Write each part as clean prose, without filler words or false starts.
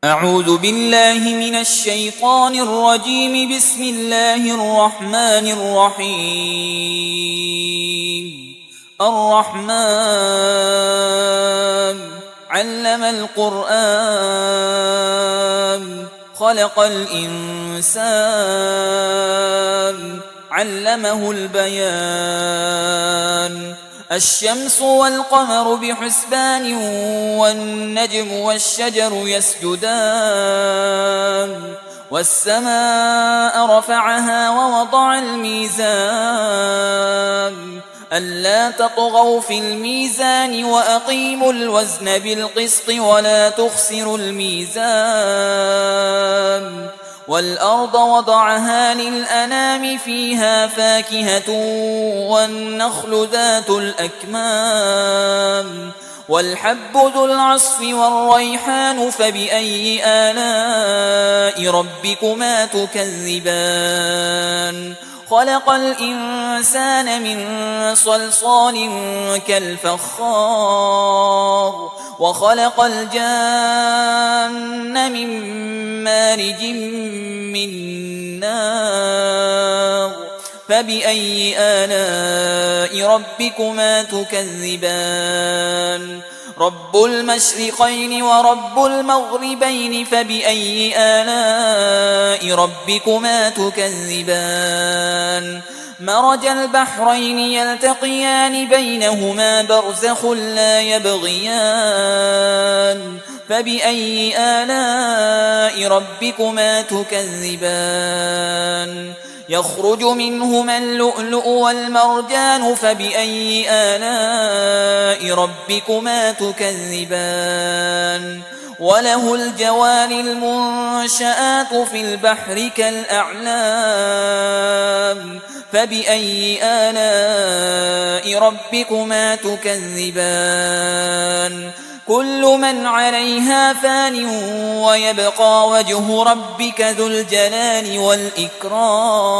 أعوذ بالله من الشيطان الرجيم. بسم الله الرحمن الرحيم. الرحمن علم القرآن خلق الإنسان علمه البيان. الشمس والقمر بحسبان والنجم والشجر يسجدان. والسماء رفعها ووضع الميزان ألا تطغوا في الميزان وأقيموا الوزن بالقسط ولا تخسروا الميزان. والأرض وضعها للأنام فيها فاكهة والنخل ذات الأكمام والحب ذو العصف والريحان. فبأي آلاء ربكما تكذبان؟ خلق الإنسان من صلصال كالفخار وخلق الجان من مارج من نار. فبأي آلاء ربكما تكذبان؟ رب المشرقين ورب المغربين. فبأي آلاء ربكما تكذبان؟ مرج البحرين يلتقيان بينهما برزخ لا يبغيان. فبأي آلاء ربكما تكذبان؟ يخرج منهما اللؤلؤ والمرجان. فبأي آلاء ربكما تكذبان؟ وله الجوار المنشآت في البحر كالأعلام. فبأي آلاء ربكما تكذبان؟ كل من عليها فان ويبقى وجه ربك ذو الجلال والإكرام.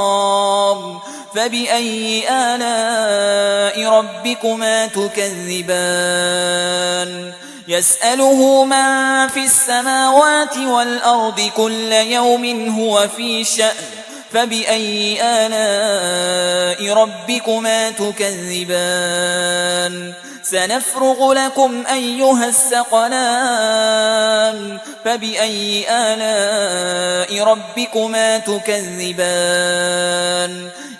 فبأي آلاء ربكما تكذبان؟ يسأله من في السماوات والأرض كل يوم هو في شأن. فبأي آلاء ربكما تكذبان؟ سنفرغ لكم أيها الثقلان. فبأي آلاء ربكما تكذبان؟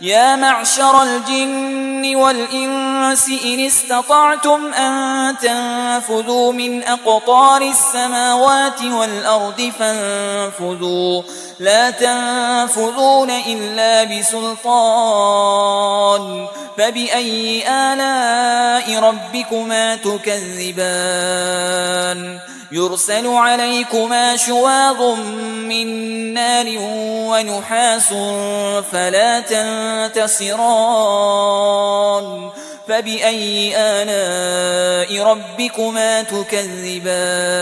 يا معشر الجن والإنس إن استطعتم أن تنفذوا من أقطار السماوات والأرض فانفذوا لا تنفذون إلا بسلطان. فبأي آلاء ربكما تكذبان؟ يرسل عليكما شواظ من نار ونحاس فلا تنتصران. فبأي آلاء ربكما تكذبان؟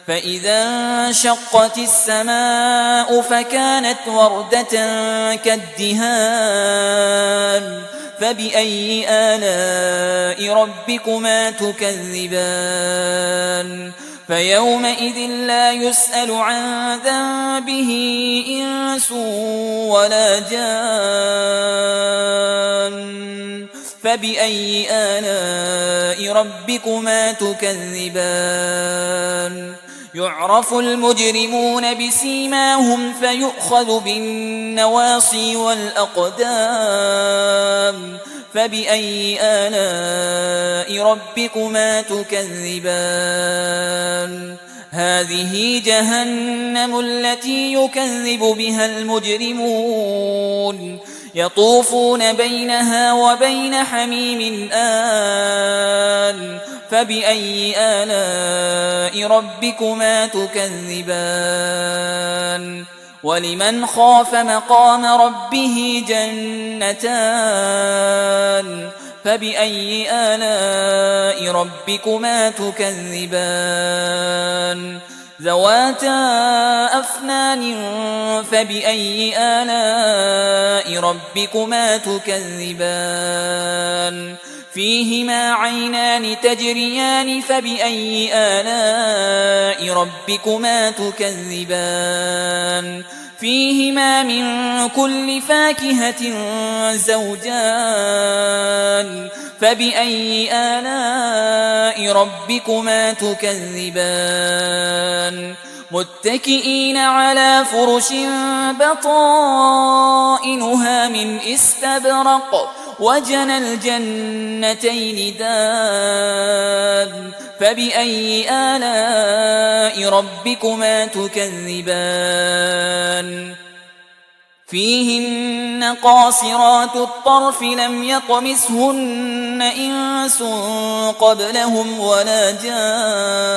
فإذا انشقت السماء فكانت وردة كالدهان. فبأي آلاء ربكما تكذبان؟ فيومئذ لا يسأل عن ذنبه إنس ولا جان. فبأي آلاء ربكما تكذبان؟ يعرف المجرمون بسيماهم فيؤخذ بالنواصي والأقدام. فبأي آلاء ربكما تكذبان؟ هذه جهنم التي يكذب بها المجرمون يطوفون بينها وبين حميم آن. فبأي آلاء ربكما تكذبان؟ ولمن خاف مقام ربه جنتان. فبأي آلاء ربكما تكذبان؟ ذواتا أفنان. فبأي آلاء ربكما تكذبان؟ فيهما عينان تجريان فبأي آلاء ربكما تكذبان فيهما من كل فاكهة زوجان فبأي آلاء ربكما تكذبان متكئين على فرش بطائنها من استبرق وجنى الجنتين دان فبأي آلاء ربكما تكذبان فيهن قاصرات الطرف لم يطمثهن إنس قبلهم ولا جان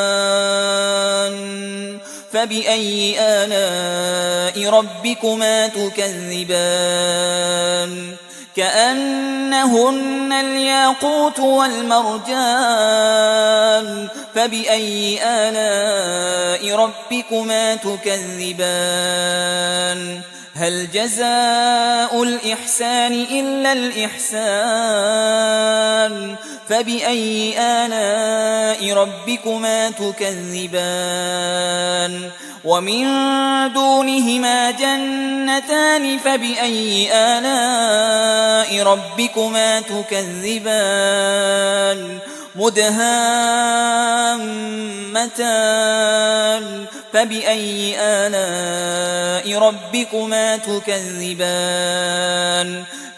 فبأي آلاء ربكما تكذبان كأنهن الياقوت والمرجان فبأي آلاء ربكما تكذبان هل جزاء الإحسان إلا الإحسان فبأي آلاء ربكما تكذبان ومن دونهما جنتان فبأي آلاء ربكما تكذبان مدهامتان فبأي آلاء ربكما تكذبان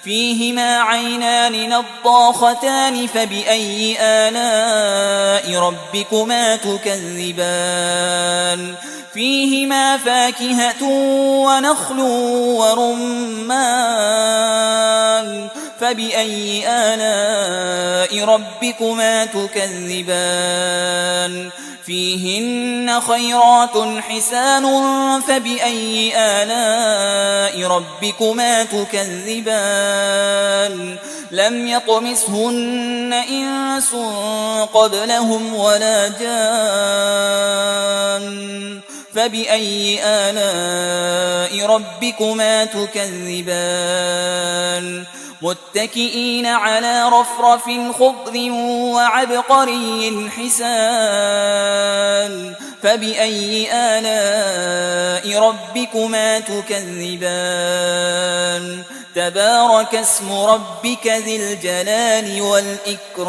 فيهما عينان نضاختان فبأي آلاء ربكما تكذبان فيهما فاكهة ونخل ورمان فبأي آلاء ربكما تكذبان فيهن خيرات حسان فبأي آلاء ربكما تكذبان لم يطمثهن إنس قبلهم ولا جان فبأي آلاء ربكما تكذبان متكئين على رفرف خضر وعبقري حسان فبأي آلاء ربكما تكذبان تبارك اسم ربك ذي الجلال والإكرام